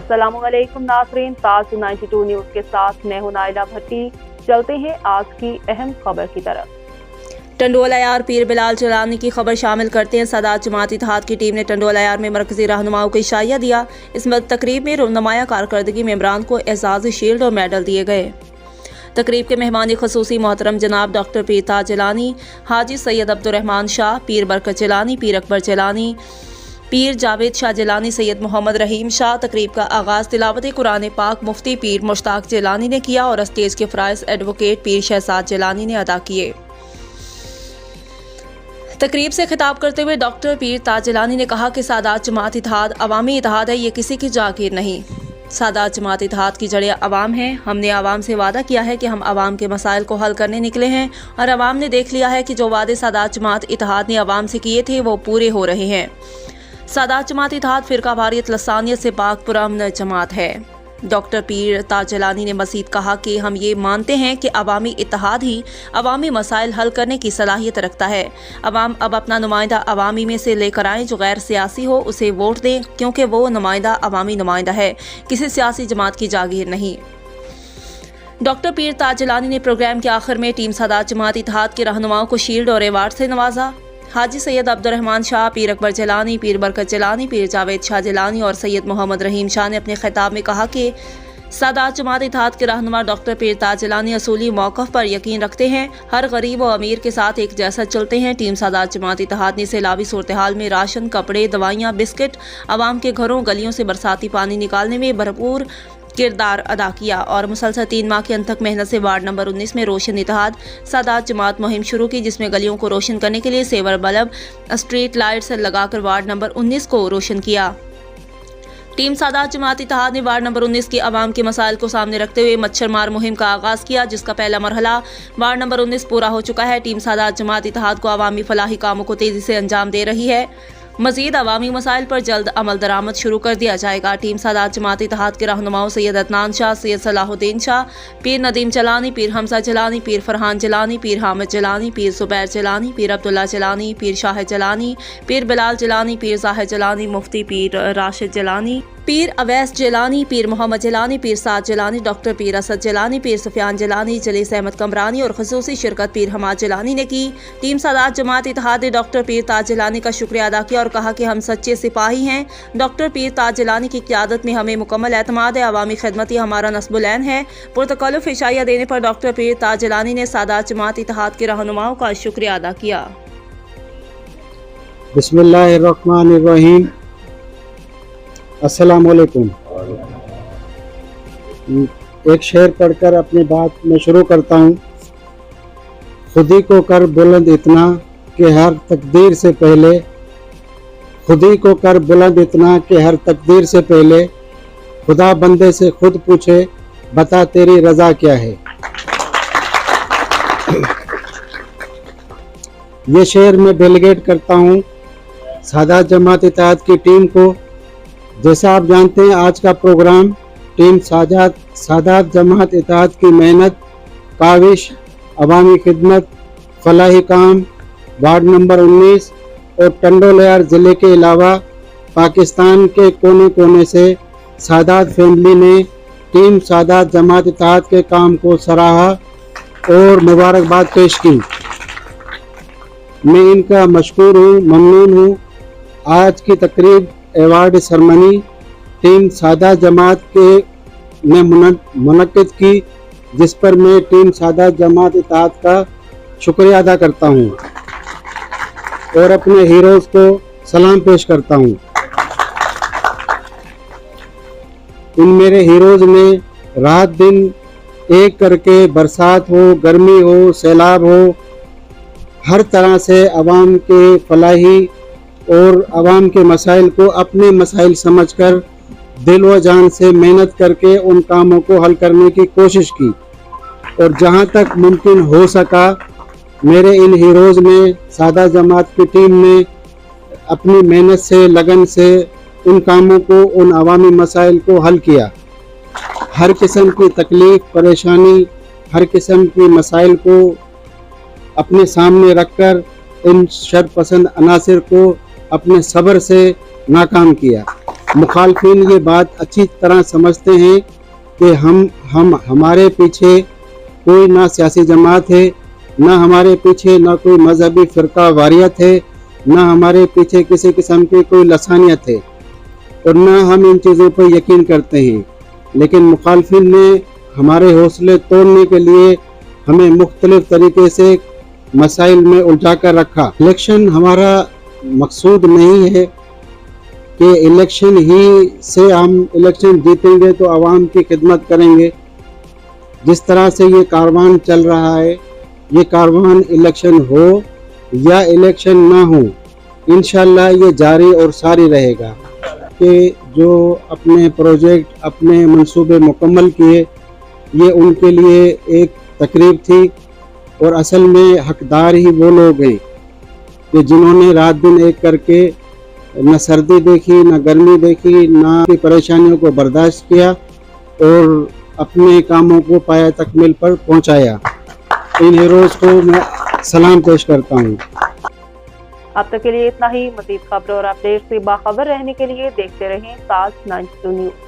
अस्सलामु अलैकुम नाज़रीन, ताज 92 न्यूज़ के साथ मैं हूं नाइला भट्टी। चलते हैं आज की अहम खबर की तरफ। टंडोला यार पीर बिलाल जिलानी की खबर शामिल करते हैं। सादात जमात इत्तेहाद की टीम ने टंडोला यार में मरकजी रहनुमाओं को इशाया दिया। इस तकरीब में नुमाया कारकर्दगी मेंबरान को एजाज़ी शील्ड और मेडल दिए गए। तकरीब के मेहमान खसूसी मोहतरम जनाब डॉक्टर पीर ताज जिलानी, हाजी सैयद अब्दुर्रहमान शाह, पीर बरकत जिलानी, पीर अकबर जिलानी, पीर जावेद शाह जिलानी, सैयद मोहम्मद रहीम शाह। तकरीब का आगाज़ तिलावत कुरान पाक मुफ्ती पीर मुश्ताक जिलानी ने किया और स्टेज के फ़राइज़ एडवोकेट पीर शहजाद जिलानी ने अदा किए। तकरीब से खिताब करते हुए डॉक्टर पीर ताज जिलानी ने कहा कि सादात जमात इत्तेहाद अवामी इत्तेहाद है, ये किसी की जागीर नहीं। सादात जमात इत्तेहाद की जड़ें अवाम हैं। हमने अवाम से वादा किया है कि हम अवाम के मसाइल को हल करने निकले हैं और अवाम ने देख लिया है कि जो वादे सादात जमात इत्तेहाद ने अवाम से किए थे वो पूरे हो रहे हैं। सादात जमात इत्तेहाद फ़िरका वारियत लसानियत से पाक पुरअमन जमात है। डॉक्टर पीर ताज जिलानी ने मज़ीद कहा कि हम ये मानते हैं कि अवामी इत्तेहाद ही अवामी मसाइल हल करने की सलाहियत रखता है। अवाम अब अपना नुमाइंदा अवामी में से लेकर आएँ, जो गैर सियासी हो उसे वोट दें, क्योंकि वो नुमाइंदा अवामी नुमाइंदा है, किसी सियासी जमात की जागीर नहीं। डॉक्टर पीर ताज जिलानी ने प्रोग्राम के आखिर में टीम सादात जमात इत्तेहाद के रहनुमाओं को शील्ड और एवार्ड से नवाजा। हाजी सैयद अब्दुर्रहमान शाह, पीर अकबर जिलानी, पीर बरकत जिलानी, पीर जावेद शाह जिलानी और सैयद मोहम्मद रहीम शाह ने अपने खिताब में कहा कि सादात जमात इत्तेहाद के रहनुमा डॉक्टर पीर ताज जिलानी असूली मौक़िफ़ पर यकीन रखते हैं, हर गरीब और अमीर के साथ एक जैसा चलते हैं। टीम सादात जमात इत्तेहाद ने सैलाबी सूरत हाल में राशन, कपड़े, दवाइयाँ, बिस्किट आवाम के घरों गलियों से बरसाती पानी निकालने में भरपूर किरदार अदा किया और मुसलसल 3 माह की अनथक मेहनत से वार्ड नंबर 19 में रोशन इत्तेहाद सादात जमात मुहिम शुरू की, जिसमें गलियों को रोशन करने के लिए सेवर बल्ब, स्ट्रीट लाइट्स लगाकर वार्ड नंबर 19 को रोशन किया। टीम सादात जमात इत्तेहाद ने वार्ड नंबर 19 के अवाम के मसाइल को सामने रखते हुए मच्छर मार मुहिम का आगाज़ किया, जिसका पहला मरहला वार्ड नंबर 19 पूरा हो चुका है। टीम सादात जमात इत्तेहाद को अवामी फलाही कामों को तेज़ी से अंजाम दे रही है। मज़ीद अवामी मसाइल पर जल्द अमल दरामद शुरू कर दिया जाएगा। टीम सादात जमात इत्तेहाद के रहनुमाओं सैयद अदनान शाह, सैयद सलाहुद्दीन शाह, पीर नदीम जिलानी, पीर हमजा जिलानी, पीर फरहान जिलानी, पीर हामिद जिलानी, पीर जुबैर जिलानी, पीर अब्दुल्ला जिलानी, पीर शाह जिलानी, पीर बिलाल जिलानी, पीर ज़ाहिर जिलानी, मुफ्ती पीर राशिद जिलानी, पीर अवैस जिलानी, पीर मोहम्मद जिलानी, पीर साद जिलानी, डॉक्टर पीर असद जिलानी, पीर सुफियान जिलानी, जलीस अहमद कमरानी और खसूसी शिरकत पीर हमाद जिलानी ने की। टीम सादात जमात इत्तेहाद ने डॉक्टर पीर ताज जिलानी का शुक्रिया अदा किया और कहा कि हम सच्चे सिपाही हैं। डॉक्टर पीर ताज जिलानी की क़यादत में हमें मुकम्मल एतमाद है। अवामी खिदमत ही हमारा नस्बुल ऐन है। पुरतकल्लुफ़ इशाया देने पर डॉक्टर पीर ताज जिलानी ने सादात जमात इत्तेहाद के रहनुमाओं का शुक्रिया अदा किया। बिस्मिल्लाहिर्रहमानिर्रहीम। अस्सलाम वालेकुम। एक शेर पढ़कर अपनी बात में शुरू करता हूँ। खुदी को कर बुलंद इतना कि हर तकदीर से पहले, खुदी को कर बुलंद इतना कि हर तकदीर से पहले खुदा बंदे से खुद पूछे, बता तेरी रज़ा क्या है। ये शेर मैं डेलीगेट करता हूँ सादात जमात इत्तेहाद की टीम को। जैसा आप जानते हैं, आज का प्रोग्राम टीम सादात जमात इत्तेहाद की मेहनत, काविश, अवामी खिदमत, फलाही काम, वार्ड नंबर 19 और टंडोला यार ज़िले के अलावा पाकिस्तान के कोने कोने से सादात फैमिली ने टीम सादात जमात इत्तेहाद के काम को सराहा और मुबारकबाद पेश की। मैं इनका मशकूर हूँ, ममनून हूँ। आज की तकरीब एवार्ड सरमनी टीम सादात जमात के ने मुनक्किद की, जिस पर मैं टीम सादात जमात इत्तेहाद का शुक्रिया अदा करता हूँ और अपने हीरोज़ को सलाम पेश करता हूँ। इन मेरे हीरोज़ ने रात दिन एक करके, बरसात हो, गर्मी हो, सैलाब हो, हर तरह से अवाम के फलाही और अवाम के मसाइल को अपने मसाइल समझकर दिल व जान से मेहनत करके उन कामों को हल करने की कोशिश की और जहां तक मुमकिन हो सका मेरे इन हीरोज़ ने, सादात जमात की टीम ने अपनी मेहनत से, लगन से उन कामों को, उन अवामी मसाइल को हल किया। हर किस्म की तकलीफ़, परेशानी, हर किस्म की मसाइल को अपने सामने रखकर इन शर पसंद अनासिर को अपने सब्र से नाकाम किया। मुखालफिन ये बात अच्छी तरह समझते हैं कि हम हमारे पीछे कोई ना सियासी जमात है, ना हमारे पीछे ना कोई मजहबी फ़िरका वारियत है, ना हमारे पीछे किसी किस्म की कोई लसानियत है, और ना हम इन चीज़ों पर यकीन करते हैं। लेकिन मुखालफिन ने हमारे हौसले तोड़ने के लिए हमें मुख्तलिफ तरीके से मसाइल में उलझा कर रखा। इलेक्शन हमारा मकसूद नहीं है कि इलेक्शन ही से हम इलेक्शन जीतेंगे तो आवाम की खिदमत करेंगे। जिस तरह से ये कारवान चल रहा है, ये कारवान इलेक्शन हो या इलेक्शन ना हो, इंशाल्लाह ये जारी और सारी रहेगा। कि जो अपने प्रोजेक्ट अपने मंसूबे मुकम्मल किए, ये उनके लिए एक तकरीब थी, और असल में हकदार ही वो लोग हैं कि जिन्होंने रात दिन एक करके न सर्दी देखी, न गर्मी देखी, न की परेशानियों को बर्दाश्त किया और अपने कामों को पाया तकमील पर पहुंचाया। इन हीरोज़ को मैं सलाम पेश करता हूं। अब तक के लिए इतना ही। मज़ीद खबरों और अपडेट से बाखबर रहने के लिए देखते रहें साज 92 न्यूज़।